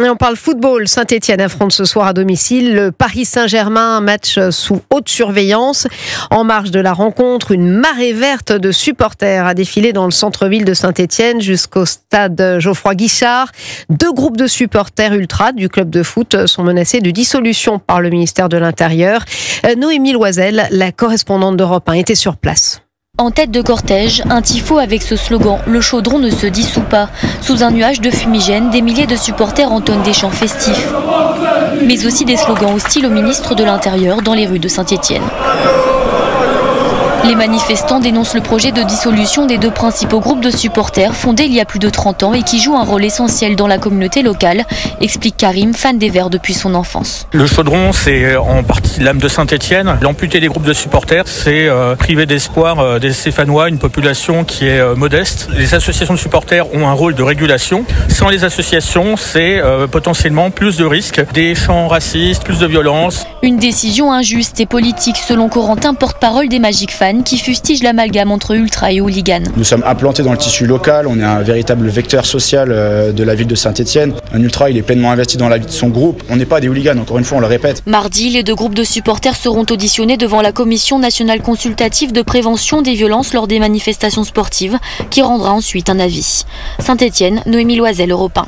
Et on parle football. Saint-Etienne affronte ce soir à domicile le Paris Saint-Germain, un match sous haute surveillance. En marge de la rencontre, une marée verte de supporters a défilé dans le centre-ville de Saint-Etienne jusqu'au stade Geoffroy Guichard. 2 groupes de supporters ultras du club de foot sont menacés de dissolution par le ministère de l'Intérieur. Noémie Loisel, la correspondante d'Europe 1, était sur place. En tête de cortège, un tifo avec ce slogan « Le chaudron ne se dissout pas ». Sous un nuage de fumigène, des milliers de supporters entonnent des chants festifs. Mais aussi des slogans hostiles au ministre de l'Intérieur dans les rues de Saint-Etienne. Les manifestants dénoncent le projet de dissolution des 2 principaux groupes de supporters fondés il y a plus de 30 ans et qui jouent un rôle essentiel dans la communauté locale, explique Karim, fan des Verts depuis son enfance. Le chaudron, c'est en partie l'âme de Saint-Etienne. L'amputé des groupes de supporters, c'est priver d'espoir des Stéphanois, une population qui est modeste. Les associations de supporters ont un rôle de régulation. Sans les associations, c'est potentiellement plus de risques, des chants racistes, plus de violence. Une décision injuste et politique selon Corentin, porte-parole des Magic Fans, qui fustige l'amalgame entre ultra et hooligans. Nous sommes implantés dans le tissu local, on est un véritable vecteur social de la ville de Saint-Etienne. Un ultra, il est pleinement investi dans la vie de son groupe. On n'est pas des hooligans, encore une fois, on le répète. Mardi, les 2 groupes de supporters seront auditionnés devant la Commission nationale consultative de prévention des violences lors des manifestations sportives, qui rendra ensuite un avis. Saint-Etienne, Noémie Loisel, Europe 1.